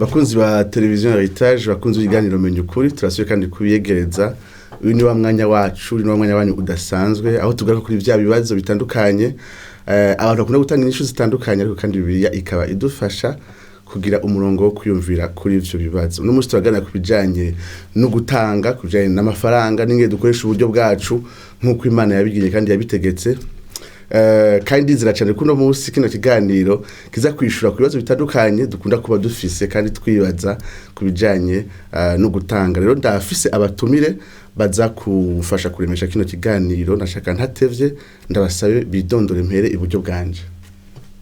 Bakunzi ba televiziyo Heritage bakunzi ibiganiro menye ukuri turasuye kandi kubiyegereza uyu ni wa mwanya wacu ni wa mwanya wanyu udasanzwe aho tugaruka kuri vya bibazo bitandukanye abantu bakunda gutanga inyishu zitandukanye ariko kandi Bibiliya ikaba idufasha kugira umurongo wo kwiyumvira kuri ivyo bibazo no musi turagana kubijanye no gutanga kujanye n'amafaranga ninge dukoresha uburyo bwacu nkuko Imana yabigiye kandi yabitegetse kandi ziracane kuno musi kino kiganiro kiza kwishura ku bibazo bitandukanye dukunda kuba dufise kandi twibaza kubijanye no gutanga rero ndafise abatumire baza kufasha kuremesha kino kiganiro nashaka ntatevye ndabasabe bidondore mpere iburyo bwanje.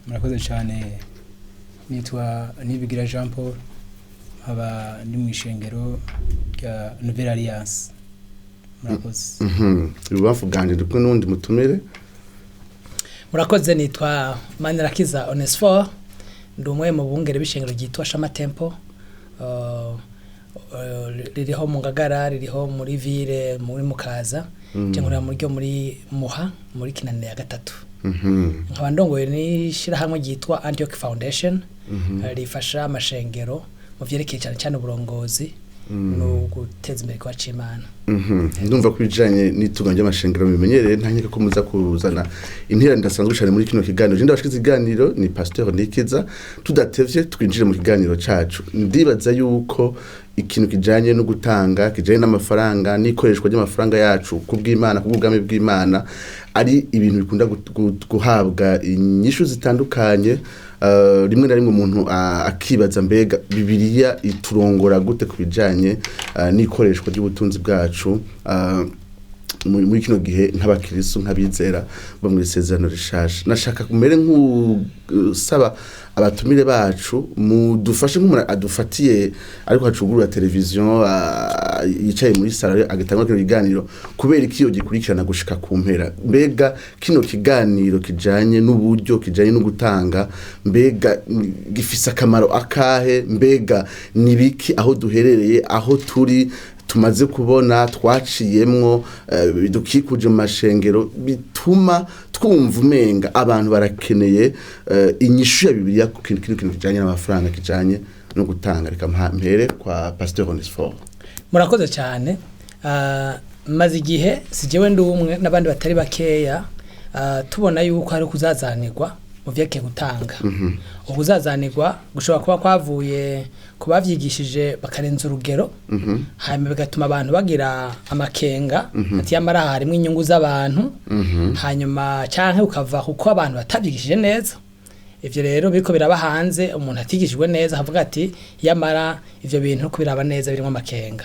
Murakoze cyane nitwa Nibigira Jean Paul aba ndi mu ishengero rya Nouvelle Alliance. Murakoze. Ububafu bwanje ndikwe n'undi mutumire. Murakoze nitwa Manirakiza Onesphore ndi umwe mu bungere b'ishengero ryitwa Shama Temple ririho mu Ngagara ririho muri ville muri Mukaza cyangwa muri Muha muri Kinanira ya gatatu nkaba ndongoye n'ishira hamwe ryitwa Antioch Foundation rifasha amashengero mu vyerekeye cyane cyane uburongozi no guteza imbere kwa Imana. Ndumva kubijanye n'itunganya amashengero bimenyereye ntanyeka ko muza kuzana intera ndasanzwe cyane muri kino kiganiro. Je ndabashikiza ikiganiro ni Pasteur Nikiza tudatevye twinjire mu kiganiro cacu. Ndibaza yuko ikintu kijanye no gutanga kijanye n'amafaranga n'ikoreshwa ry'amafaranga yacu kubw'Imana kubw'ubwami bw'Imana ari ibintu bikunda guhabwa inyishu zitandukanye. Rimwe na rimwe umuntu akibaza mbega Bibiliya iturongora gute kubijanye n'ikoreshwa ry'ubutunzi bwacu muri kino gihe nk'abakristo nk'abizera bo mu isezerano rishasha. Nashaka kumere nk'usaba abatumire bacu mudufashe nk'umuntu adufatiye ariko hacugurura televiziyo yicaye muri sala agatanga kino kiganiro kubera ikiyo gikurikirana gushika ku mpera. Mbega kino kiganiro kijanye n'uburyo kijanye no gutanga mbega gifise akamaro akahe mbega nibiki aho duherereye aho turi tumaze kubona twaciyemwo bidukikuje mu mashengero bituma twumva umenga abantu barakeneye inyishu ya Bibiliya ku kintu kijanye n'amafaranga kijanye no gutanga. Reka mpere kwa Pasteur Onesphore. Murakoze cyane maze igihe sijewe ndi umwe n'abandi batari bakeya tubona yuko hari kuzazanirwa mu vyeke gutanga. Ubuzazanirwa gushobora kuba kwavuye kubavyigishije bakarenza urugero hanyuma bigatuma abantu bagira amakenga ati yamara harimo inyungu z'abantu hanyuma canke ukava kuko abantu batavyigishije neza. Ivyo rero biriko biraba hanze umuntu atigishijwe neza havuga ati yamara ivyo bintu ko biraba neza birimo amakenga.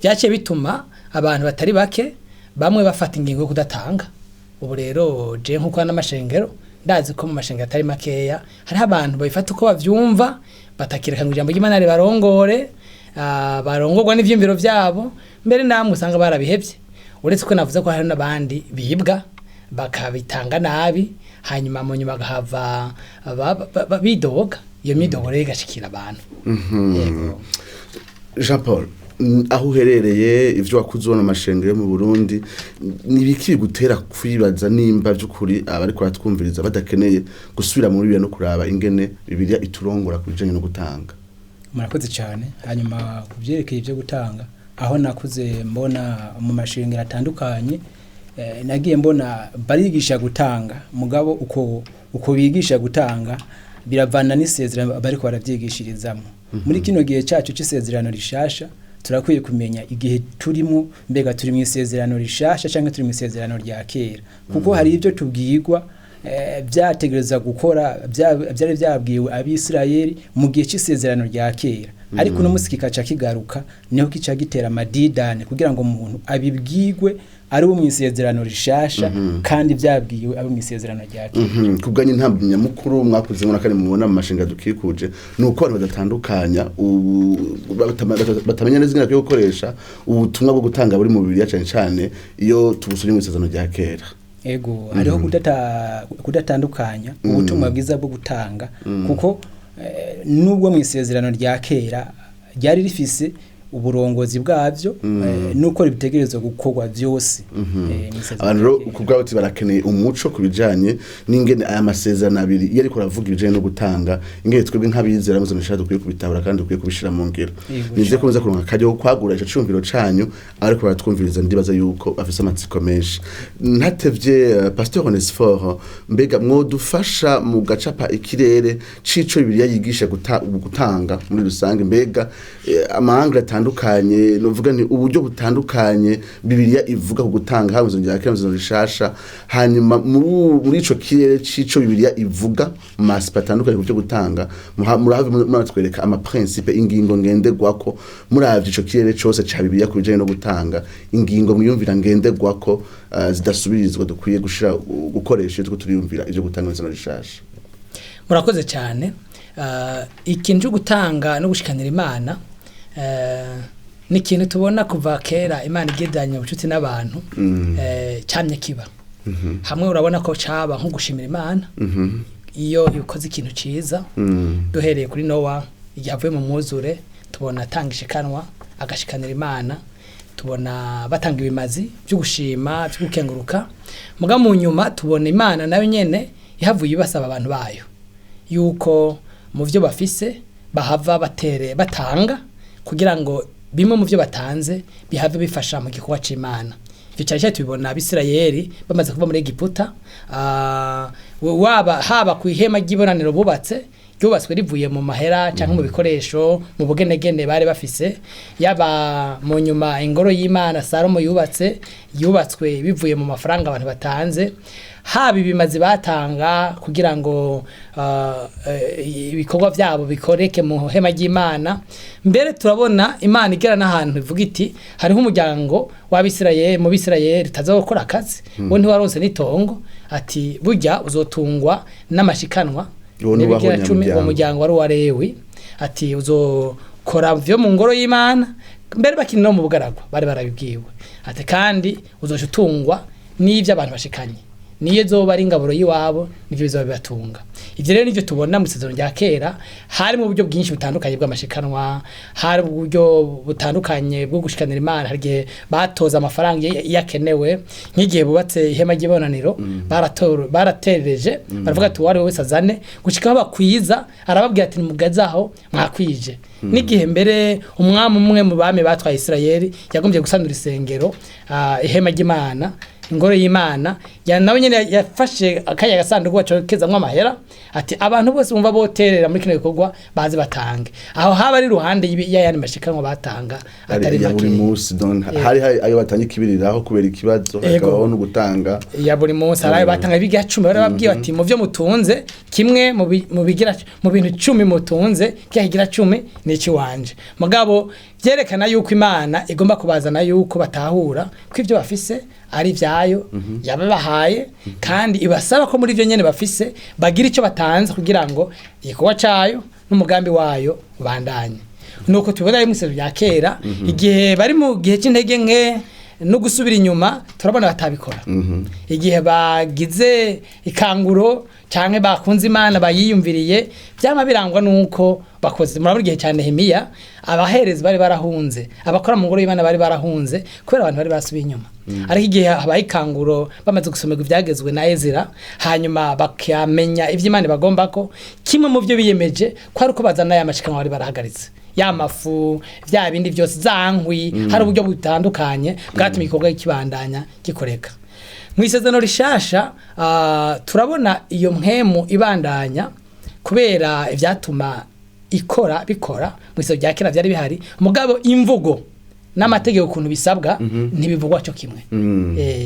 Byaciye bituma abantu batari bake bamwe bafata ingingo yo kudatanga. Ubu rero je nkuko n'amashengero ndazi ko mu mashengero atari makeya hari abantu babifata uko bavyumva batakireka ngo ijambo ry'Imana barongore barongorwa n'ivyimviro vyabo mbere namwe usanga barabihevye. Uretse ko navuze ko hari n'abandi bibwa bakabitanga nabi hanyuma mu nyuma gahava bidoga iyo midogo rero igashikira abantu. Jean Paul aho uherereye ivyo wakuzona amashengero mu Burundi nibiki gutera kwibaza nimba by'ukuri abari kwatwumviriza badakeneye gusubira muri biya no kuraba ingene Bibiliya iturongora kubijanye no gutanga. Murakoze cyane hanyuma kuvyerekeye ivyo gutanga aho nakuze mbona mu mashengero atandukanye nagiye mbona barigisha gutanga mugabo uko bigisha gutanga biravana n'isezerano bariko baravyigishirizamo. Muri kino gihe cyacu c'isezerano rishasha turakwiye kumenya igihe turimo mbega turi mu isezerano rishasha cyangwa turi mu isezerano rya kera kuko hari ibyo tubwirwa byategereza gukora byari byabwiwe abisirayeli mu gihe cy'isezerano rya kera ariko no musiki kaca kigaruka niho kica gitera amadidane kugira ngo umuntu abibwirwe ari wo mu isezerano rishasha kandi byabwiwe abo mu isezerano rya kera. Kubganye ntabwo nyamukuru mwakuze muna kandi mubona mu mashinga dukikuje nuko abantu badatandukanya batamenya neza ingene yo gukoresha ubutumwa bwo gutanga buri mu Bibiliya cyane cyane iyo tubusubye mu isezerano rya kera. Ego hariho kudatandukanya ubutumwa bwiza bwo gutanga kuko nubwo mu isezerano rya kera ryari rifise uburongozi bwavyo nuko bitegerezwa gukorwa vyose abantu rero kubwa uti barakeneye umuco kubijanye n'ingene aya masezerano abiri iyo ariko ravuga ibijanye no gutanga ingene twebwe nk'abizera ngo zonashaka dukwiye kubitabura kandi dukwiye kubishira mu ngiro nivyo komeza kuronka kajyo kwagura ico cyumviro canyu ariko baratwumviriza ndibaza yuko bafise amatsiko menshi ntatevye Pasteur Onesphore mbega mwodufasha mu gacapa ikirere cico Bibiliya yigisha gutanga muri rusange mbega amahanga atandukanye novuga ni uburyo butandukanye Bibiliya ivuga ku gutanga habuze ngira kenzo rishasha hanyuma muri ico kirere cico Bibiliya ivuga masipa atandukanye ku byo gutanga murave muratwereka ama principe ingingo ngendegwako muravye ico kirere cyose ca Bibiliya ku bijanye no gutanga ingingo mwiyumvira ngendegwako zidasubirizwa dukwiye gushira gukoresha ivyo turiyumvira ivyo gutanga neza rishasha. Murakoze cyane ikintu cyo gutanga no gushikanira Imana ni ikintu tubona kuva kera Imana igedanye ubucuti n'abantu cyamye kiba hamwe urabona ko caba nko gushimira Imana iyo ukoze ikintu ciza duhereye kuri Nowa yavuye mu mwuzure tubona atangisha kanwa agashikanira Imana tubona batanga ibimazi byo gushima byo gukenguruka muga mu nyuma tubona Imana nayo nyene ihavuye ibasaba abantu bayo yuko mu byo bafise bahava batanga kugira ngo bimwe mu byo batanze bihave bifasha mu gikorwa c'Imana. Ivyo cyane tubibona Abisirayeli bamaze kuva muri Egiputa haba ku ihema ry'ibonaniro bubatse ryubatswe rivuye mu mahera cyangwa mu bikoresho mu bugenegene bari bafise yaba mu nyuma ingoro y'Imana Salomo yubatswe bivuye mu mafaranga abantu batanze haba ibimazi batanga kugira ngo ibikorwa byabo bikoreke mu hema ry'Imana. Mbere turabona Imana igera n'ahantu ivuga iti hariho umuryango w'Abisirayeli mu Bisirayeli tazokora akazi wo ntiwaronse n'itongo ati burya uzotungwa n'amashikanwa nibigira 10 uwo muryango wari warewi ati uzokora vyo mu ngoro y'Imana mbere bakini no mu bugaragwa bari barabibwiwe ati kandi uzoshutungwa n'ivyo abantu bashikanye niye zoba ari ingaburo yiwabo nivyo bizoba bibatunga. Ivyo rero nivyo tubona mu isezerano rya kera hari mu buryo bwinshi butandukanye bw'amashikanwa hari uburyo butandukanye bwo gushikanira Imana harige batoza amafaranga yakenewe nk'igihe bubatse ihema ry'ibonaniro baraterereje baravuga ati wari wese azane gushika bakwiza arababwira ati mugazaho mwakwije n'igihe mbere umwami umwe mu bami batwaye Isirayeli yagombye gusanura isengero ihema ry'Imana ingoro y'Imana nawe nyene yafashe akanya gasanduku bacokezamwe amahera ati abantu bose bumva boterera muri kino gikorwa bazi batange aho haba ari ruhande y'ayandi mashikanwa batanga atari ya buri munsi don hari ayo batanye kibiriraho kubera ikibazo hakabaho no gutanga ya buri munsi arayo batanga biga 10 barababwiye ati mu byo mutunze kimwe mu bigira mu bintu 10 mutunze cyahigira 10 n'iki wanje mugabo byerekana yuko Imana igomba kubazana yuko batahura ko ivyo bafise ari vyayo yababahaye kandi ibasaba ko muri ivyo nyene bafise bagira icyo batanze kugira ngo igikorwa cayo n'umugambi wayo ubandanye. Nuko tubona mu isezerano rya kera igihe bari mu gihe c'intege nke no gusubira inyuma turabona batabikora igihe bagize ikanguro canke bakunze Imana bayiyumviriye byama birangwa nuko bakoze muri gihe cyane Nehemiya abaherezi bari barahunze abakora mu ngoro y'Imana bari barahunze kubera abantu bari basubiye inyuma ariko igihe habaye ikanguro bamaze gusomerwa ibyagezwe na Ezra hanyuma bakamenya ivy'Imana bagomba ko kimwe mu byo biyemeje ko ari uko bazana ya mashikanwa bari barahagaritse ya mafu vya bindi byose zankwi hari uburyo butandukanye bwatuma ikorwa ikibandanya gikoreka. Mu isezerano rishasha turabona iyo mpemu ibandanya kubera ivyatuma bikora mu isezerano rya kera byari bihari mugabo imvugo n'amategeko kuntu bisabwa ntibivugwa cyo kimwe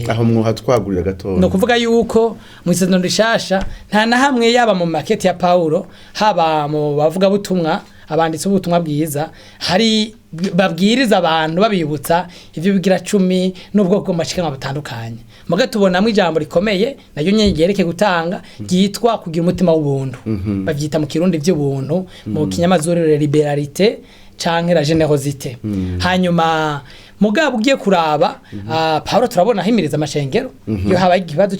aho mwoha twagurira gato no kuvuga yuko mu isezerano rishasha nta na hamwe yaba mu makete ya Paulo haba mu bavuga butumwa abanditsi ubutumwa bwiza hari babwiriza abantu babibutsa ivyo bigira 10 n'ubwoko bw'amashikanwa butandukanye muga tubonamwe ijambo rikomeye nayo nyegereke gutanga gitwa kugira umutima w'ubuntu bavyita mu kirundi vy'ubuntu mu kinyamazuru liberalité canke la générosité hanyuma mugabo ugiye kuraba Paulo turabona ahimiriza amashengero iyo habaye ikibazo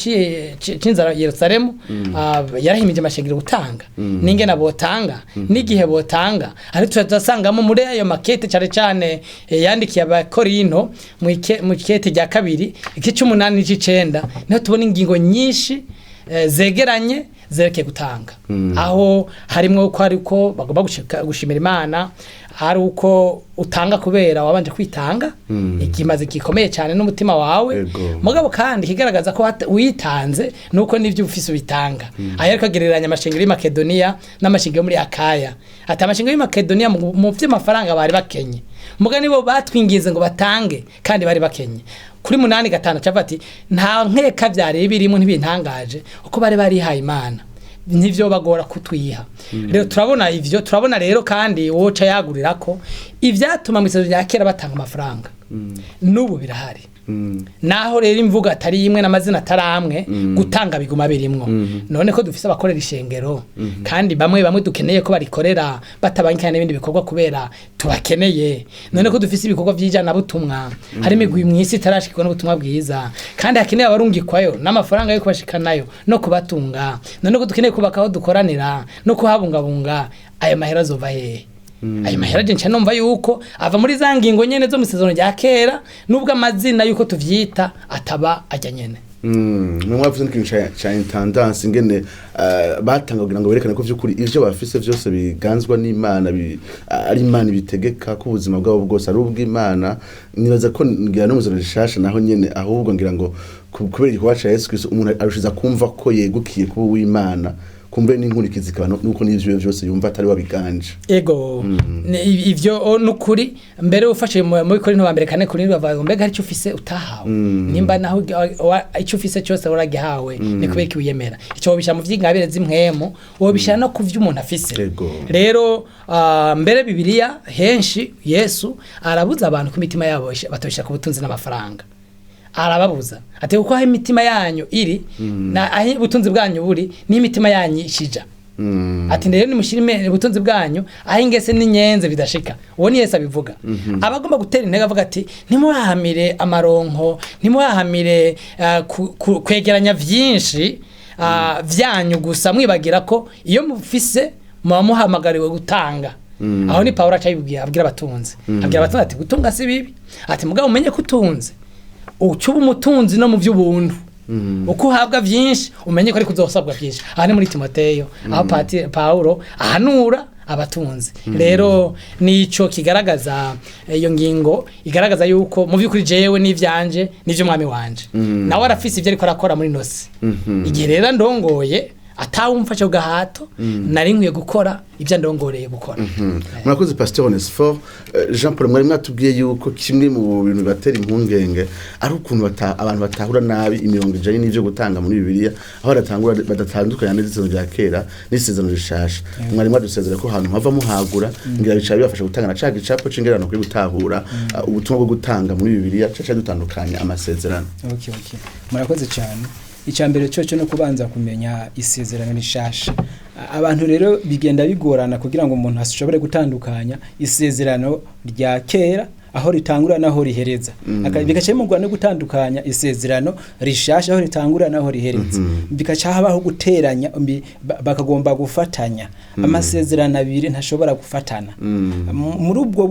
c'inzara Yerusalemu yarahimije amashengero gutanga n'ingene botanga n'igihe botanga ari tuzasangamo muri ayo makete cyane yandikiye abakorinto mu kete rya kabiri iki 8 n'icenda niho tubona ingingo nyinshi zegeranye zereke gutanga aho harimo uko ariko bagomba gushimira Imana hari uko utanga kubera wabanje kwitanga ikimaze gikomeye cyane n'umutima wawe mugabo kandi kigaragaza ko witanze nuko nivyo ufise ubitanga aho ariko agereranya amashengero y'Makedonia n'amashengero muri Akaya ati amashengero y'Makedonia mu vy'amafaranga bari bakenye mugani bo batwingize ngo batange kandi bari bakenye kuri 8:5 cavati nta nkeka byari birimo ntibintangaje uko bari barihaye Imana nivyo bagora kutwiha rero turabona ivyo turabona rero kandi woca yagurira ko ivyatuma mwisezo rya kera batanga amafaranga n'ubu birahari naho rero imvuga atari imwe n'amazina ataramwe gutanga biguma birimwo none ko dufise abakorera ishengero kandi bamwe dukeneye ko barikorera batabangikana n'ibindi bikorwa kubera tubakeneye none ko dufise ibikorwa vy'ijana butumwa hari imigwi mwisi tarashikwa n'ubutumwa bwiza kandi hakeneye abarungikwayo n'amafaranga yo kubashikanayo no kubatunga none ko dukeneye kubakaho dukoranira no kuhabungabunga ayo mahera zova hehe ayo mahera je numva yuko ava muri za ngingo nyene zo musezerano rya kera nubwo amazina yuko tuvyita ataba ajya nyene mwavuze n'ikintu cha intendance ingene batanga kugira ngo berekane ko vy'ukuri ivyo bafise vyose biganzwa n'Imana ari Imana bitegeka ko ubuzima bwabo bwose ari ubw'Imana nibaza ko ngira no muzoro rishasha naho nyene ahubwo ngira ngo kubera igikorwa ca Yesu Kristo umuntu arushiza kumva ko yegukiye kuba w'Imana kumbe n'inkurikizi kabano nuko n'ivyo byose yumva atari wabiganje ego ivyo nukuri mbere ufashe mu Korinto ba mbere kane kuri bavuga mbega hari cyo ufise utahawe nimba naho icyo ufise cyose waragihawe ni kubera wiyemera icyo bisha mu vy'ingabire z'imwemo wo bisha no kuvya umuntu afise rero mbere Bibiliya henshi Yesu arabuza abantu ku mitima yabo batosha ku butunzi n'amafaranga arababuza ati uko aho imitima yanyu iri na aho ubutunzi bwanyu buri n'imitima yanyu ishija ati rero nimushirime ubutunzi bwanyu aho ingese n'inyenze bidashika uwo ni Yesu abivuga abagomba gutera intege avuga ati ntimuhahamire amaronko ntimuhahamire kwegeranya vyinshi vyanyu gusa mwibagira ko iyo mufise muhamagariwe gutanga aho ni Paulo acayibwiye abwira abatunzi ati gutunga si bibi ati mugabo umenye kutunze ucuba umutunzi no mu vy'ubuntu uko uhabwa vyinshi umenye ko ari kuzosabwa vyinshi aha ni muri Timoteyo aho Paulo ahanura abatunzi rero nico kigaragaza iyo ngingo igaragaza yuko mu vy'ukuri jewe n'ivyanje n'ivyo mwami wanje nawe arafise ivyo ariko arakora muri nosi igihe rero ndongoye atawumfasha ugahato nari nkwiye gukora ibyo ndongoreye gukora murakoze Pasteur Onesphore Jean Paul mwari mwatubwiye yuko kimwe mu bintu batera impungenge ari ukuntu abantu batahura nabi imirongo ijanye n'ivyo gutanga muri Bibiliya aho badatandukanya n'isezerano rya kera n'isezerano rishasha mwari mwadusezera ko ahantu hava muhagura ngira bica bibafasha gutanga na caga icapo cingerano kuri gutahura ubutumwa bwo gutanga muri Bibiliya caca dutandukanya amasezerano okay murakoze cyane icambere cyo no kubanza kumenya isezerano rishasha abantu rero bigenda bigorana kugira ngo umuntu ashobore gutandukanya isezerano rya kera aho ritangura naho rihereza bikacemurwa no gutandukanya isezerano rishasha aho ritangura naho rihereza bikacahabaho guteranya bakagomba gufatanya amasezerano abiri ntashobora gufatana muri ubwo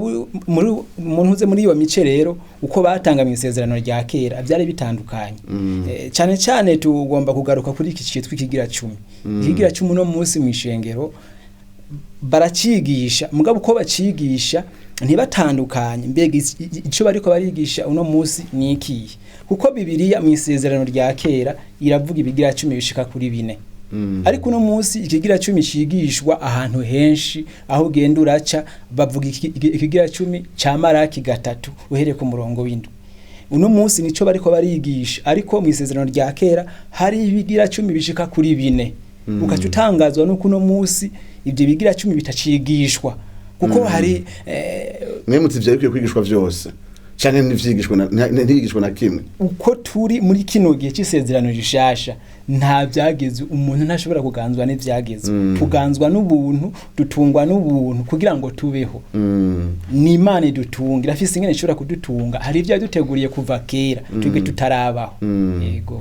muri iyo mice rero uko batanga mu isezerano rya kera byari bitandukanye cyane tugomba kugaruka kuri iki cyitwa ikigira 10 ikigira 10 no munsi mu ishengero baracigisha mugabo uko bacigisha ntibatandukanye mbega ico bariko barigisha uno munsi ni iki kuko Bibiliya mu isezerano rya kera iravuga ibigira 10 bishika kuri 4 ariko uno munsi ikigira 10 cigishwa ahantu henshi aho genda uraca bavuga ikigira 10 ca Maraki 3 uhere ku murongo w'indwi uno munsi nico bariko barigisha ariko mu isezerano rya kera hari ibigira 10 bishika kuri 4 ukacutangazwa nuko uno munsi ibyo bigira 10 bitacigishwa kuko hari mwe mutse byo kwigishwa byose cyane ntivyigishwa na kimwe uko turi muri kino gihe cy'isezerano rishasha nta byageze umuntu ntashobora kuganzwa n'ivyageze tuganzwa n'ubuntu dutungwa n'ubuntu kugira ngo tubeho ni Imana idutunga irafise ingene ishobora kudutunga hari ibyo yaduteguriye kuva kera twebwe tutarabaho yego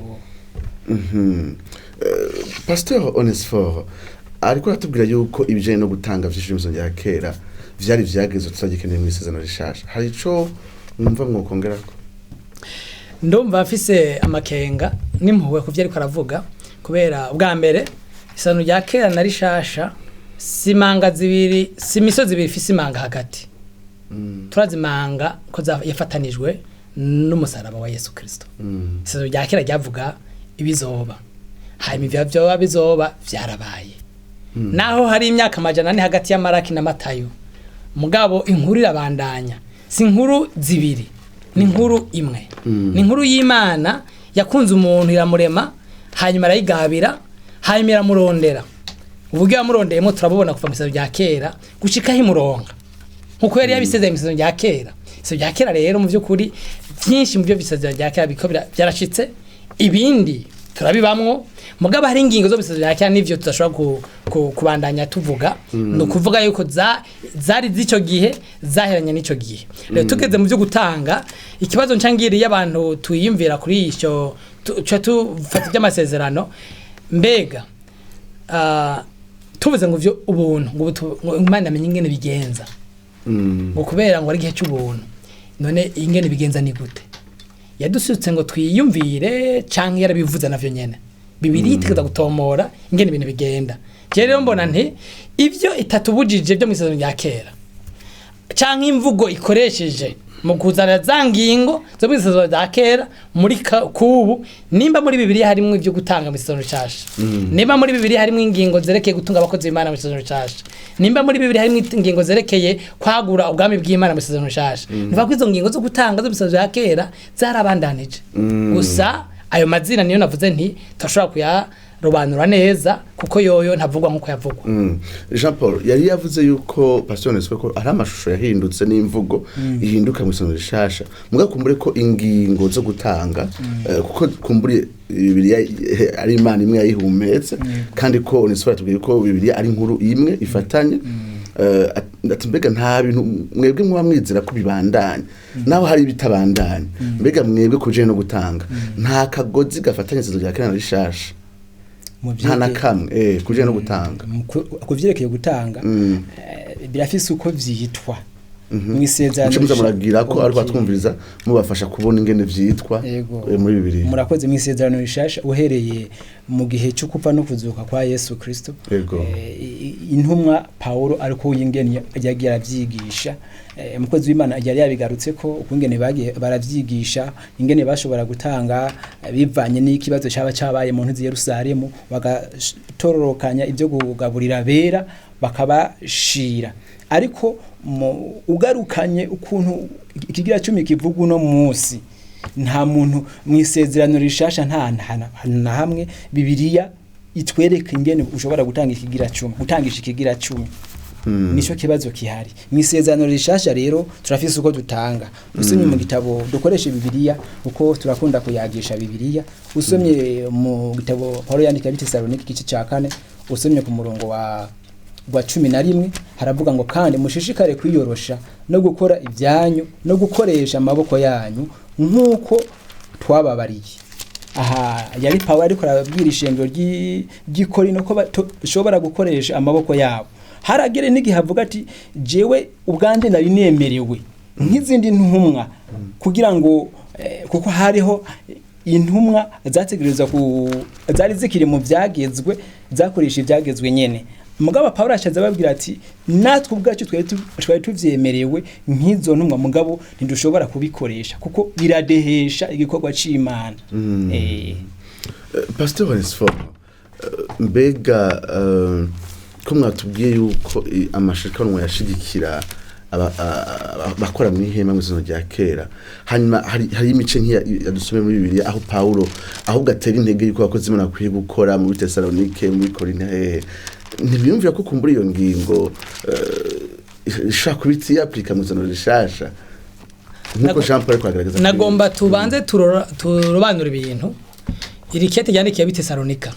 Pasteur Onesphore ariko atubwira yuko ibijanye no gutanga vy'ishimizo rya kera vyari vyageze tutagikeneye mu isezerano rishasha hari ico numva mwokongerako ndumva afise amakenga n'impuhwe ku byo ariko aravuga kubera ubwa mbere isezerano rya kera na rishasha simanga zibiri simisozi zibiri ifise imanga hagati turazimanga ko yafatanijwe n'umusaraba wa Yesu Kristo isezerano rya kera ryavuga ibizoba hanyuma ivyo bizoba vyarabaye naho hari imyaka amajana ane hagati ya Maraki na Matayo mugabo inkuru irabandanya si inkuru zibiri ni inkuru imwe ni inkuru y'Imana yakunze umuntu iramurema hanyuma arayigabira hanyuma iramurondera uburyo yamurondeyemo turabubona kuva mu isezerano rya kera gushikaho imuronka nkuko yari yabisezeye mu isezerano rya kera isezerano rya kera rero mu by'ukuri byinshi mu byo bisezerano rya kera biko byarashitse ibindi turabibamwo mugabo hari ingingo zo bisezerano rya kera n'ivyo tudashobora kubandanya tuvuga no kuvuga yuko zari zico gihe zaheranye n'ico gihe rero tugeze mu byo gutanga ikibazo ncangiriye abantu tuyimvira kuri ico tufata by'amasezerano mbega tuvuze ngo vyo ubuntu ngo Imana amenye ingene bigenza ngo kubera ngo ari gihe cy'ubuntu none ingene bigenza ni gute yadusutse ngo twiyumvire canke yarabivuze navyo nyene bibiri itegeza gutomora ingene ibintu bigenda rero mbona nti ivyo itatubujije byo mu isezerano rya kera canke imvugo ikoresheje mu kuzana za ngingo zo mu isezerano rya kera muri kubu nimba muri bibiri harimo ivyo gutanga mu isezerano rishasha nimba muri bibiri harimo ingingo zerekeye gutunga abakozi b'Imana mu isezerano rishasha nimba muri bibiri harimo ingingo zerekeye kwagura ubwami bw'Imana mu isezerano rishasha niba ko izo ngingo zo gutanga zo mu isezerano rya kera zarabandanije gusa ayo mazina niyo navuze nti tashobora kuyarobanura neza kuko yoyo ntavugwa nkuko yavugwa Jean Paul yari yavuze yuko Pasteur Onesphore ko ari amashusho yahindutse n'imvugo ihinduka mu isezerano rishasha mugakumbure ko ingingo zo gutanga kuko kumbure Bibiliya ari Imana imwe yayihumetse kandi ko Onesphore atubwiye ko Bibiliya ari inkuru imwe ifatanye ati mbega nta bintu mwebwe muba mwizera ko bibandanya naho hari bitabandanya mbega mwebwe kuje no gutanga nta kagozi gafatanye isezerano rya kera na rishasha nta na kamwe kuje no gutanga kuvyerekeye gutanga birafise uko vyitwa mwisezerano muragira ko ari batwumviriza mubafasha kubona ingene vyitwa muri Bibiliya murakoze mwisezerano rishasha uhereye mu gihe cyo kupfa no kuzuka kwa Yesu Kristo intumwa Paulo ariko yingene yagiye aravyigisha umukozi w'Imana yari yabigarutse ko ukungene bagiye baravyigisha ingene bashobora gutanga bivanye n'ikibazo cyaba cyabaye mu ntuzi Yerusalemu bagatororokanya ibyo kugaburira bera bakabashira ariko ugarukanye ukuntu ikigira 10 kivuga uno munsi nta muntu mwisezerano rishasha nta hamwe Bibiliya itwereka ingene ushobora gutanga ikigira 10 gutangisha ikigira 10 nico kibazo kihari mwisezerano rishasha rero turafise uko dutanga usomye mu gitabo dukoresha Bibiliya uko turakunda kuyagisha Bibiliya usomye mu gitabo Paulo yandika Bitesalonike igice cya 4 usomye ku murongo wa 11 haravuga ngo kandi mushishikare kwiyorosha no gukora ibyanyu no gukoresha amaboko yanyu nkuko twababariye aha yari Paulo ariko arabwira ishengero ry'Ikorino ko bashobora gukoresha amaboko yabo haragere n'igihe avuga ati jewe ubwande nari nemerewe nk'izindi ntumwa kugira ngo kuko hariho intumwa zategerezwa zari zikiri mu byagezwe zakoresha ibyagezwe nyene mugabo Paulo ashaza babwira ati natwe ubwacu twari tuvyemerewe nk'izo ntumwa mugabo ntidushobora kubikoresha kuko biradehesha igikorwa c'Imana Pasteur Onesphore mbega ko mwatubwiye yuko amashikanwa yashigikira bakora mu ihema mu isezerano rya kera hanyuma hari imice nk'iya yadusomeye muri Bibiliya aho Paulo ahubwo atera intege yuko abakozi Imana bakwiye gukora mu Bitesalonike muri Korinto ntibiyumvira ko kumbura iyo ngingo ishaka kubiti yaplika mu isezerano rishasha nkuko Jean Paul kwagerageza nagomba tubanze turobanura ibintu iri kete yandikiye bitesalonika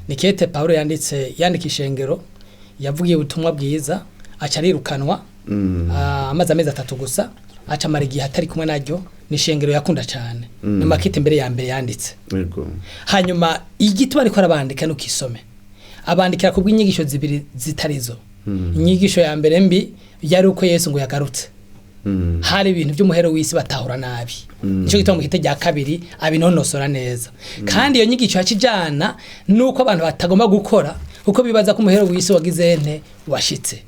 ni kete Paulo yandika ishengero yavugiye ubutumwa bwiza aca arirukanwa amaze amezi 3 gusa aca mara igihe atari kumwe naryo ni ishengero yakunda cyane ni makete mbere ya mbere yanditse hanyuma igiti bariko arabandika nukisome abandikira kubw'inyigisho zibiri zitarizo inyigisho ya mbere mbi yari uko Yesu ngo yagarutse hari ibintu by'umuhero w'isi batahura nabi nico gituma mu kite rya kabiri abinonosora neza kandi iyo nyigisho yakijana nuko abantu batagomba gukora uko bibaza ko umuhero w'isi wagize ente washitse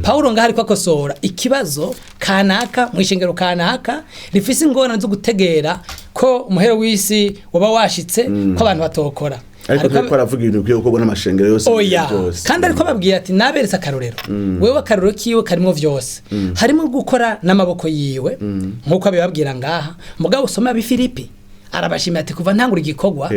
Paulo ngahari ko akosora ikibazo kanaka mu ishengero kanaka rifise ingorane zo gutegera ko umuhero w'isi waba washitse ko abantu batokora ariko aravuga ibintu byo kubona amashengero yose kandi ariko babwiye ati naberetse akarorero wewe akarorero kiwe karimo vyose harimo gukora n'amaboko yiwe nkuko abibabwira ngaha mugabo usoma abi Filipi arabashimira ati kuva ntangura igikogwa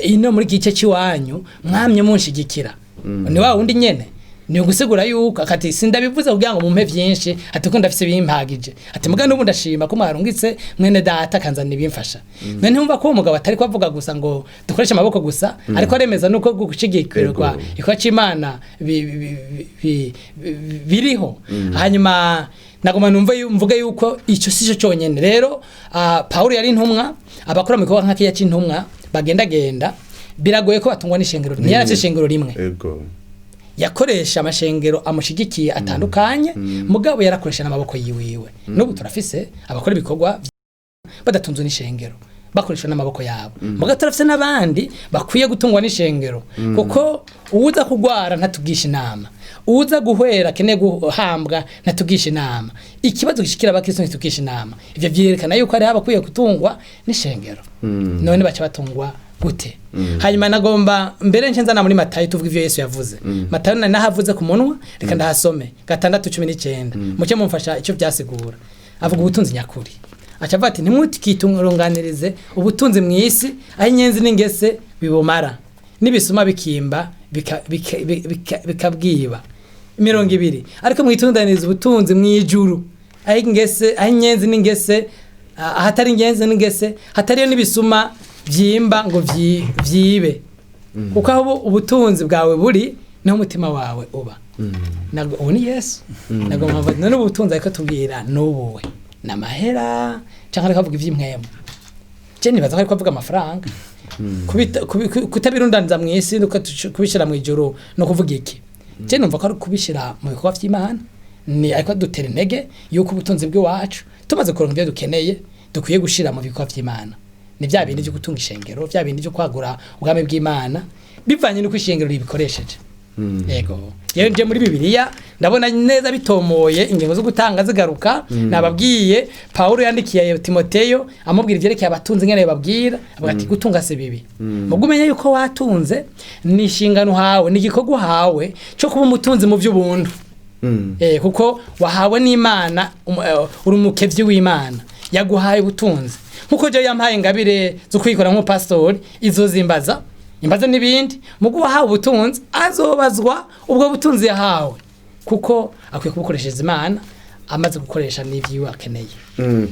ino muri gice ciwanyu mwamye munshigikira ni wa wundi nyene ni ugusigura yuko akati sindabivuze kugira ngo mumpe vyinshi ati ko ndafise bimpagije ati muga n'ubu ndashima ko mwarungitse mwene data kanzana ibimfasha none ntumva ko umugabo atari kwavuga gusa ngo dukoresha amaboko gusa ariko aremeza nuko gushigikirwa iko c'Imana biriho hanyuma nagoma mvuga yuko ico sico cyonyene rero Paulo yari intumwa abakora mikwa nk'akiya c'intumwa bagenda biragoye ko batungwa n'ishengero ntiyarafise ishengero rimwe yakoresha amashengero amushigikiye atandukanye mugabo yarakoresha n'amaboko yiwiwe n'ubu turafise abakora ibikorwa badatunzwe n'ishengero bakoresha n'amaboko yabo mugabo turafise n'abandi bakwiye gutungwa n'ishengero kuko uwuza kugwara ntatugisha inama uwuza guhwera kene guhambwa ntatugisha inama ikibazo gishikira abakristo ntitugisha inama ivyo byerekana yuko ari abakwiye gutungwa n'ishengero none baca batungwa gute hanyuma nagomba mbere ncenza muri Matayo tuvuga ivyo Yesu yavuze Matayo nahavuze ku munwa reka ndahasome 6:19 mucye mumfasha icyo byasigura avuga ubutunzi nyakuri acavuga ati ntimutikitunganirize ubutunzi mw'isi aho inyenzi n'ingese bibomara nibisuma bikimba bikabwiba 20 ariko mwitunganiriza ubutunzi mw'ijuru aho ingese aho inyenzi n'ingese ahatari inyenzi n'ingese hatariyo nibisuma vyimba ngo vyibe kuko aho ubutunzi bwawe buri no umutima wawe uba nago ni Yesu nago mpamvu none ubutunzi ariko tubwira nubuwe namahera cyangwa ariko avuga ivy'imwemo je nibaza ko avuga amafaranga kutabirundaniza mw'isi nuko kubishira mu ijuru no kuvuga iki je numva ko ari kubishira mu bikorwa vy'Imana ni ariko dutera intege yuko ubutunzi bwe wacu tumaze kuronka ibyo dukeneye dukwiye gushira mu bikorwa vy'Imana ni bya bindi byo gutunga ishengero bya bindi byo kwagura ubwami bw'Imana bivanye nuko ishengero ribikoresheje yego yeje muri Bibiliya ndabona neza bitomoye ingingo zo gutanga zigaruka nababwiye Paulo yandikiye Timoteyo amubwira ivyerekeye abatunzi ngene babwira abati gutunga se bibi mugumenye yuko watunze ni ishingano hawe ni gikorwa hawe cyo kuba umutunzi mu by'ubuntu kuko wahawe n'Imana uri umukevyi w'Imana yaguhaye ubutunzi nkuko je yampaye ngabire zo kwikora nko pastor izo zimbaza imbaza nibindi mugo wahawe ubutunzi azobazwa ubwo butunzi yahawe kuko akwiye kubukoresha Imana amaze gukoresha n'ivyiwe akeneye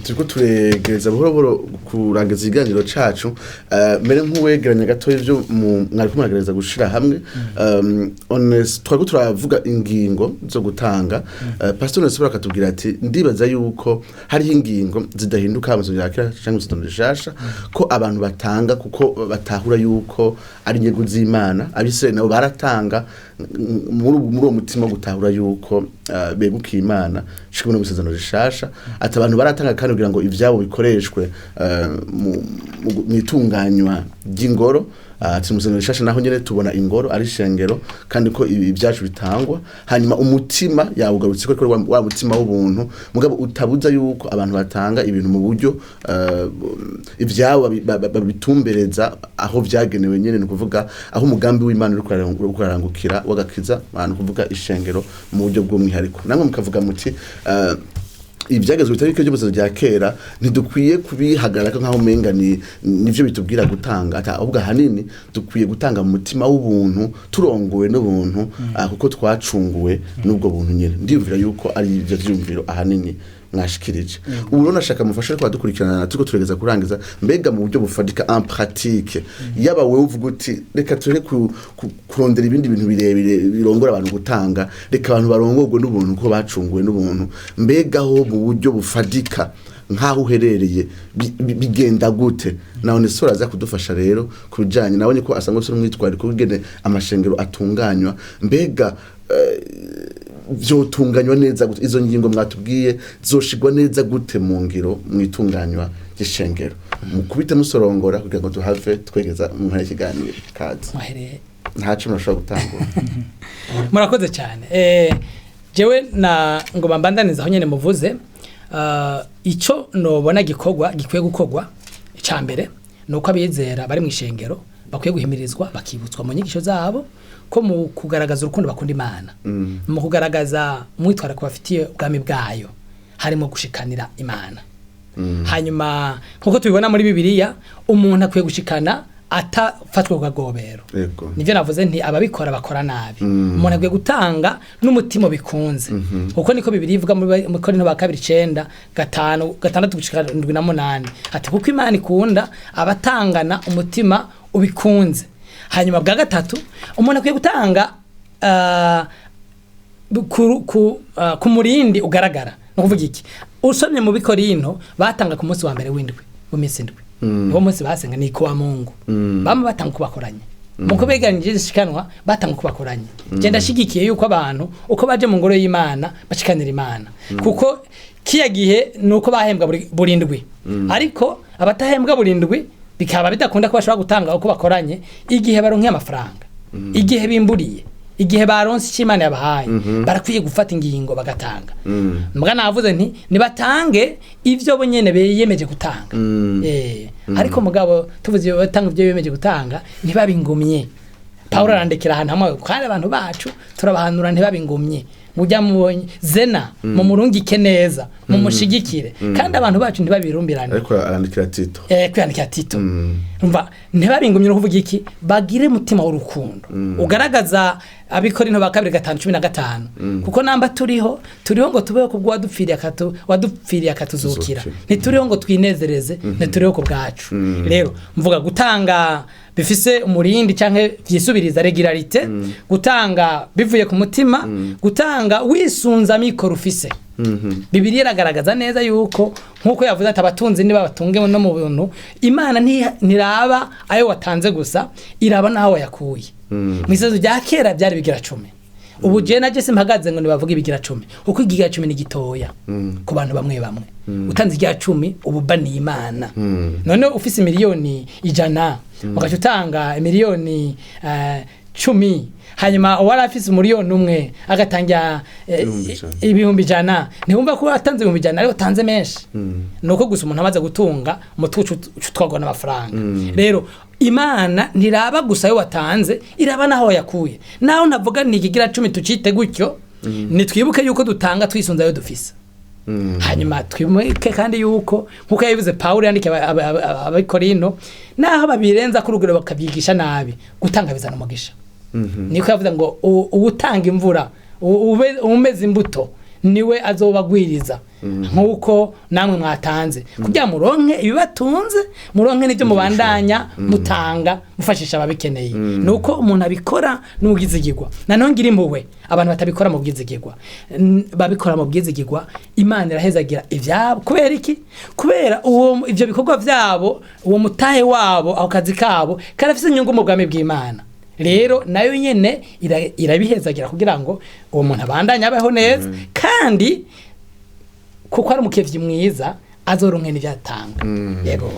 turiko turegereza buhoro kurangiza iganiro cacu mere nk'uwegeranya gato ivyo mwari kumaragereza gushira hamwe twari turavuga ingingo zo gutanga pastor Nesebora akatubwira ati ndibaza yuko hari ingingo zidahinduka amazo yakira cyangwa zitondeshasha ko abantu batanga kuko batahura yuko ari inyego z'Imana abise nabo baratanga muri uwo mutima gutahura yuko begukiye Imana shikwe no gusezerano rishasha ati abantu baratanga kandi kugira ngo ivyabo bikoreshwe mu itunganywa ry'ingoro ati musezerano rishasha naho nyene tubona ingoro ari shengero kandi ko ibyacu bitangwa hanyuma umutima yawugarutse ko wa mutima w'ubuntu mugabo utabuza yuko abantu batanga ibintu mu buryo ivyabo babitumbereza aho vyagenewe nyene ni kuvuga aho umugambi w'Imana uri kurarangukira wagakiza abantu kuvuga ishengero mu buryo bw'umwihariko namwe mukavuga muti ibyagezwe bitabike by'ubuzo bya kera ntidukwiye kubihagarara nkaho menga nivyo bitubwira gutanga ahubwo hanini dukwiye gutanga mu mutima w'ubuntu turongowe n'ubuntu kuko twacunguwe n'ubwo buntu nyene ndivira yuko ari ivyo vyumviro ahanini mwashikirije ubu rero nashaka mufashe ko dukurikirana turiko turegeza kurangiza mbega mu buryo bufadika en pratique yaba wewe uvuga uti reka tuje kurondera ibindi bintu birebire birongora abantu gutanga reka abantu barongorwe n'ubuntu ko bacunguwe n'ubuntu mbega ho mu buryo bufadika nkaho uherereye bigenda gute naho Nestor aza kudufasha rero kubijanye nabonye ko asanga se umwitwari ko bigene amashengero atunganywa mbega vyotunganywa neza gute izo ngingo mwatubwiye zoshigwa neza gute mu ngiro mwitunganywa y'ishengero mukubite musorongora kugira ngo tuhave twegeza mu ntare kiganiro kazi ntacu nashobora gutangura murakoze cyane jewe na ngoma mbandaniza aho nyene muvuze ico nobona gikogwa gikwiye gukogwa icambere nuko abizera bari mu ishengero bakwiye guhimirizwa bakibutswa mu nyigisho zabo ko mu kugaragaza urukundo bakunda Imana mu kugaragaza mwitwara ko bafitiye ubwami bwayo harimo gushikanira Imana hanyuma nkuko tubibona muri Bibiliya umuntu akwiye gushikana atafatwa kugagobero nivyo navuze nti ababikora bakora nabi umuntu akwiye gutanga n'umutima bikunze uko niko Bibiliya ivuga mu Korinto ba 2:5-6-7-8 ati kuko Imana ikunda abatangana umutima ubikunze hanyuma bwa gatatu umuntu akwiye gutanga ku murindi ugaragara no kuvuga iki usomye mu Bikorinto batanga ku munsi wa mbere w'indwi mu minsi indwi niwo munsi basenga ni kwa Mungu bama batanga kubakoranye mu kubeganije zishikanwa batanga kubakoranye genda shigikiye yuko abantu uko baje mu ngoro y'Imana bashikanira Imana kuko kiya gihe nuko bahembwa burindwi ariko abatahembwa burindwi bikaba bidakunda ko bashobora gutanga uko bakoranye igihe baronke amafaranga igihe bimburiye igihe baronse cy'Imana yabahaye barakwiye gufata ingingo bagatanga mbwa navuze nti nibatange ivyo bonyene beyemeje gutanga ariko mugabo tuvuze batanga ivyo beyemeje gutanga ntibabingumye Paulo arandekera ahantu hamwe kandi abantu bacu turabahanura ntibabingumye mujya mubonye zena mu murungike neza mu mushigikire kandi abantu bacu ntibabirumbirane ariko arandikira Tito kwandikira Tito umva ntibabingumye no kuvuga iki bagire mutima w'urukundo ugaragaza Abikorinto ba 2:5-15 kuko namba turiho ngo tubeho kubwo wadupfiriye akatuzukira ntituriho ngo twinezereze ntituriho ku bwacu rero mvuga gutanga bifise umurindi canke vyisubiriza regularite gutanga bivuye ku mutima gutanga wisunza mikoro ufise Bibiliya iragaragaza neza yuko nkuko yavuze ati abatunzi niba batunge no mu buntu Imana ntiraba ayo watanze gusa iraba naho yakuye mwisezo bya kera byari bigira 10 ubu je naje simpagaze ngo nibavuga ibigira 10 uko igigira 10 ni gitoya ku bantu bamwe utanze igigira 10 ubu bani Imana none ufise miliyoni 100 ukacutanga miliyoni 10 hanyuma warafise umuriyoni umwe agatangira ibihumbi 100 ntiwumva ko atanze ibihumbi 100 ariko tanze menshi nuko gusa umuntu amaze gutunga umutwe utwagwa n'amafaranga rero Imana ntiraba gusa yo watanze iraba naho yakuye naho navuga nikigira 10 tucite gutyo nitwibuke yuko dutanga twisunza yo dufise hanyuma twimuke kandi yuko nkuko yabivuze Paulo yandike Abikorinto naho babirenza ku rugero bakabyigisha nabi gutanga bizana umugisha niko yavuze ngo ubutanga imvura umeze imbuto niwe azobagwiriza nkuko namwe mwatanze kugira muronke ibibatunze muronke n'ibyo mubandanya mutanga mufashisha ababikeneye nuko umuntu abikora n'ubwizigirwa nanongira impuwe abantu batabikora mu bwizigirwa babikora mu bwizigirwa Imana irahezagira ivyabo kubera iki kubera uwo ivyo bikorwa vyabo uwo mutahe wabo aho kazi kabo karafise inyungu mu bwami bw'Imana rero nayo nyene irabihezagira kugira ngo uwo muntu abandanye abaho neza kandi kuko ari umukevyi mwiza azoronke n'ivyatanga yego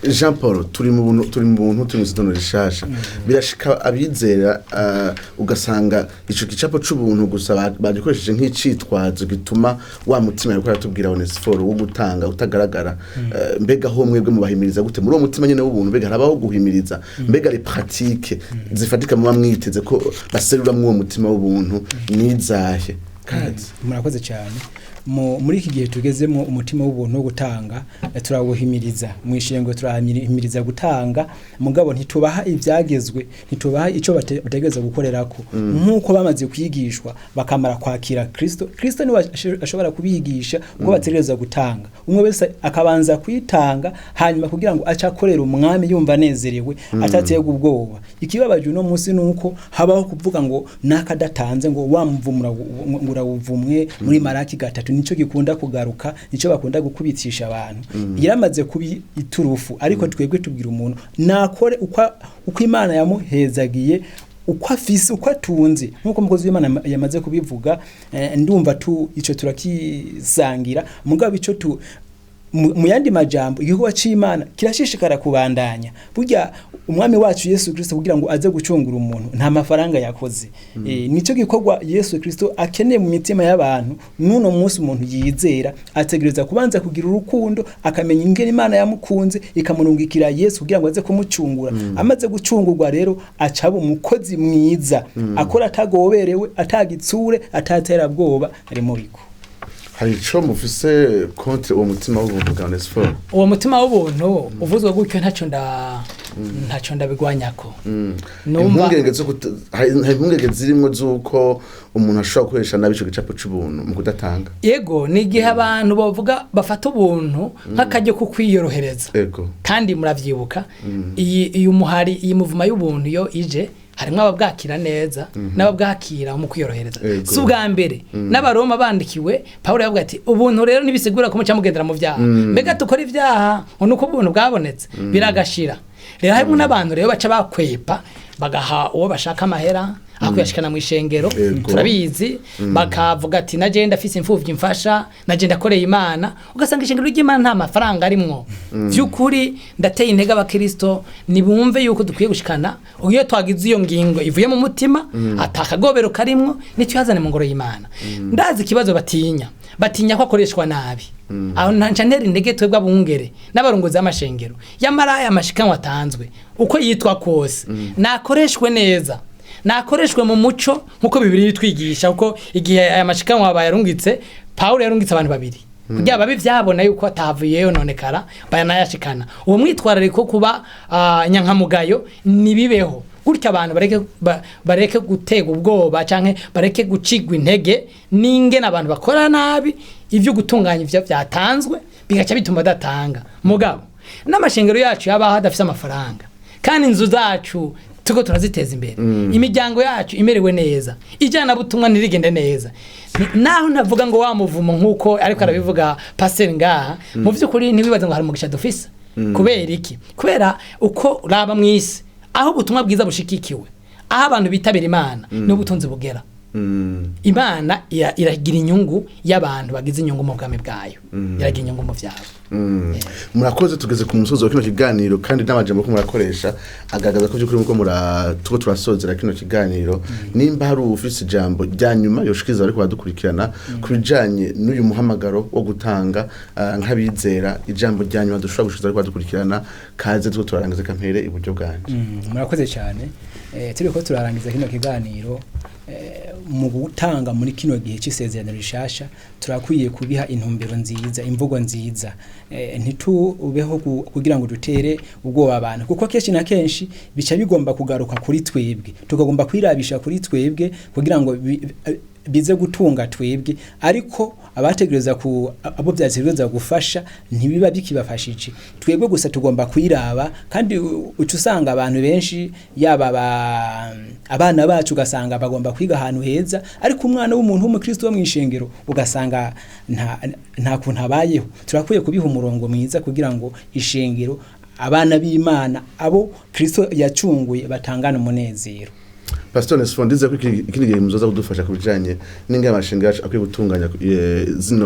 Jean Paul turi mu buntu turi mu rishasha birashika abizera ugasanga ico gicapo c'ubuntu gusa bagikoresheje nk'icitwazo gituma wa mutima ariko aratubwira Onesphore wo gutanga utagaragara mbega ho mwebwe mubahimiriza gute muri uwo mutima nyene w'ubuntu mbega harabaho guhimiriza mbega les pratiques zifatika mu bamwiteze ko baserura mu uwo mutima w'ubuntu nizahe murakoze cyane muri iki gihe tugezemo umutima w'ubuntu wo gutanga turawuhimiriza mu ishengo turahimiriza gutanga mugabo ntitubaha ibyagezwe ntitubaha icyo bategereza gukorerako nk'uko bamaze kwigishwa bakamara kwakira Kristo niwe ashobora kubigisha uko bategereza gutanga umwe wese akabanza kwitanga hanyuma kugira ngo aca akorera umwami yumva anezerewe ataterwa ubwoba ikibabaje uno munsi nuko habaho kuvuga ngo nakadatanze ngo wamuvumura ngurawuvumwe muri Maraki 3 nico gikunda kugaruka nico bakunda gukubitisha abantu yaramaze kubi iturufu ariko twebwe tubwira umuntu nakore uko Imana yamuhezagiye uko afise uko atunze nkuko mukozi w'Imana yamaze kubivuga ndumva ico turakisangira mugabo ico mu yandi majambo igikorwa c'Imana kirashishikara kubandanya burya umwami wacu Yesu Kristo kugira ngo aze gucungura umuntu nta mafaranga yakoze nico gikorwa Yesu Kristo akeneye mu mitima y'abantu nuno munsi umuntu yizera ategereza kubanza kugira urukundo akamenya ingene Imana yamukunze ikamurungikira Yesu kugira ngo aze kumucungura amaze gucungurwa rero acaba umukozi mwiza akora atagoberewe atagitsure atatera bwoba ari mu biko hari ico mufise contre uwo mutima w'ubuntu bwa Onesphore uwo mutima w'ubuntu uvuzwe gutyo ntacyo ndabigwanyako impungenge zirimo z'uko umuntu ashobora gukoresha nabi ico gicapo c'ubuntu mu kudatanga yego ni igihe abantu bavuga bafata ubuntu nk'akaryo ko kwiyorohereza kandi muravyibuka iyi umuhari iyi muvuma y'ubuntu yo ije harimo ababwakira neza n'ababwakira mu kwiyorohereza si ubwa mbere n'abaroma bandikiwe Pawulo yavuga ati ubuntu rero nibisigura ko muca mugendera mu vyaha mbega tukora ivyaha nuko ubuntu bwabonetse biragashira rero harimo n'abantu rero baca bakwepa bagaha uwo bashaka amahera akuyashikana mu ishengero turabizi bakavuga ati naje ndafise imfuvyi mfasha naje ndakoreye Imana ugasanga ishengero ry'Imana nta mafaranga arimwo byukuri ndateye intege abakristo nibumve yuko dukwiye gushikana ugiye twagize iyo ngingo ivuye mu mutima atakagobero karimwo nicyo yazane mu ngoro y'Imana ndazi kibazo batinya ko akoreshwa nabi aho ntantera intege twebwe abungere n'abarongozi y'amashengero yamaraya amashikanwa atanzwe uko yitwa kose nakoreshwe neza nakoreshwe mu muco nkuko Bibiliya itwigisha uko igihe aya mashikanwa bayarungitse Pawulo yarungitse abantu babiri kugira babi vyabona yuko atavuyeyo none kara bayanayashikana uwo mwitwarariko kuba nyankamugayo nibibeho gutya abantu bareke gutega ubwoba canke bareke gucigwa intege n'ingene abantu bakora nabi ivyo gutunganya ivyo vyatanzwe bigaca bituma datanga mugabo n'amashengero yacu yabaho adafise amafaranga kandi inzu zacu tuko turaziteza imbere imiryango yacu imerewe neza ijana butumwa nirigende neza naho navuga ngo wamuvumo nkuko ariko arabivuga Pastor ngaha mu vyukuri ntibibaze ngo hari umugisha dufise kubera iki kubera uko raba mwisi aho ubutumwa bwiza bushikikiwe aho abantu bitabira Imana n'ubutunzi bugera Imana iragira inyungu y'abantu bagize inyungu mu bwami bwayo iragira inyungu mu vyabo murakoze tugeze ku musozo wa kino kiganiro kandi n'amajambo ko murakoresha agaragaza ko byukuri muko tuko turasozera kino kiganiro nimba hari ufise ijambo ryanyuma yoshikiza ariko badukurikirana kubijanye n'uyu muhamagaro wo gutanga nk'abizera ijambo ryanyuma dushobora gushikiza ariko badukurikirana kaze tuko turarangiza kampere iburyo bwanje murakoze cyane turiko turarangiza kino kiganiro mu gutanga muri kino gihe cy'isezerano rishasha turakwiye kubiha intumbero nziza imvugo nziza ntitubeho kugira ngo dutere ubwoba abantu kuko kenshi na kenshi bica bigomba kugaruka kuri twebwe tukagomba kwirabisha kuri twebwe kugira ngo bize gutunga twebwe ariko abategereza abo byategereza gufasha ntibiba bikibafashije twebwe gusa tugomba kwiraba kandi ucu usanga abantu benshi yaba abana bacu ugasanga bagomba kwiga ahantu heza ariko umwana w'umuntu w'umukristo wo mwishengero ugasanga nta kuntu abayeho turakwiye kubiha umurongo mwiza kugira ngo ishengero abana b'Imana abo Kristo yacunguye batangana umunezero Pastor Onesphore ndize ko ikindi gihe muzoza kudufasha kubijanye n'inge amashengero yacu akwiye gutunganya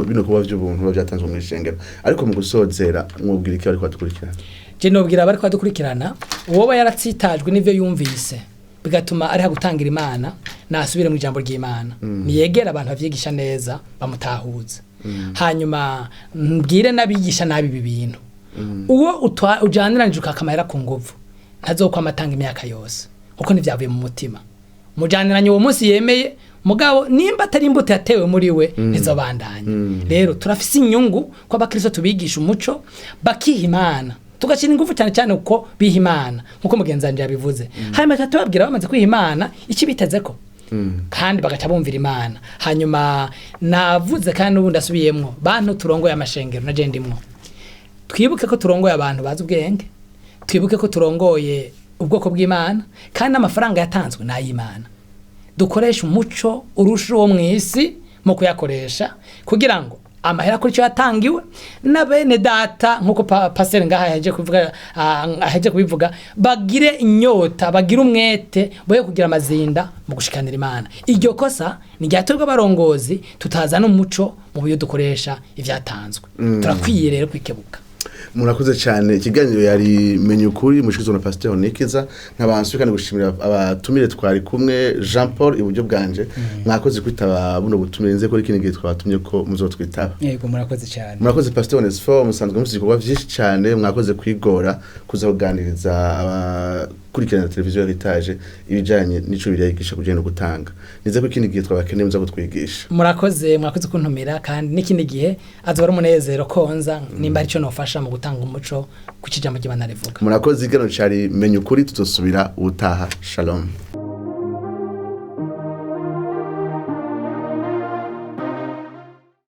bino kuba by'ubuntu byatanzwe mu ishengero ariko mu gusozera mwubwira iki ariko badukurikirana je nobwira bari kwadukurikirana uwo yaratsitajwe n'ivyo yumvise bigatuma ari hagutangira Imana nasubire mu ijambo ry'Imana niyegera abantu bavyigisha neza bamutahuza hanyuma mbwire nabigisha nabi bibintu uwo ujaniranje ukakamera ku nguvu ntazokwa amatanga imyaka yose uko nivyavuye mu mutima mujaniranye uwo munsi yemeye mugabo nimba atari imbuto yatewe muri we ntizobandanye rero turafise inyungu ko abakristo tubigisha umuco bakiha Imana tugashyira ingufu cyane cyane uko biha Imana nkuko mugenzi wanje yabivuze hanyuma tubabwira bamaze kwiha Imana iki bitezeko kandi bagaca bumvira Imana hanyuma navuze kandi ubundi asubiyemwo bantu turongoye amashengero na je ndimwo twibuke ko turongoye abantu bazi ubwenge twibuke ko turongoye ubwoko bw'Imana kandi n'amafaranga yatanzwe n'ay'Imana dukoresha umuco urusha uwo mwisi mu kuyakoresha kugira ngo amahera kuri cyo yatangiwe na bene data nkuko pastor ngaha aheje kubivuga bagire inyota bagire umwete boye kugira amazinda mu gushikanira Imana iryo kosa ni ryatorwa abarongozi tutazana umuco mu buryo dukoresha ivyatanzwe turakwiye rero kwikebuka murakoze cyane ikiganiro yari menye ukuri mushikizo na Pasteur Nikiza nkabansuye kandi gushimira abatumire twari kumwe Jean Paul iburyo bwanje mwakoze kwitaba buno butumire nze ko ikindi gihe twabatumye ko muzotwitaba yego murakoze cyane murakoze Pasteur Onesphore musanzwe muzi ibikorwa byinshi cyane mwakoze kwigora kuza kuganiriza abakurikirana televiziyo Heritage ibijanye n'ico birigisha kugenda gutanga nize ko ikindi gihe twabakeneye muza kutwigisha murakoze kuntumira kandi n'ikindi gihe azobara umunezero konza nimba ari cyo nofasha mu gutanga umuco ku kijambo ry'Imana rivuga murakoze igano cyari menye ukuri tutosubira ubutaha shalom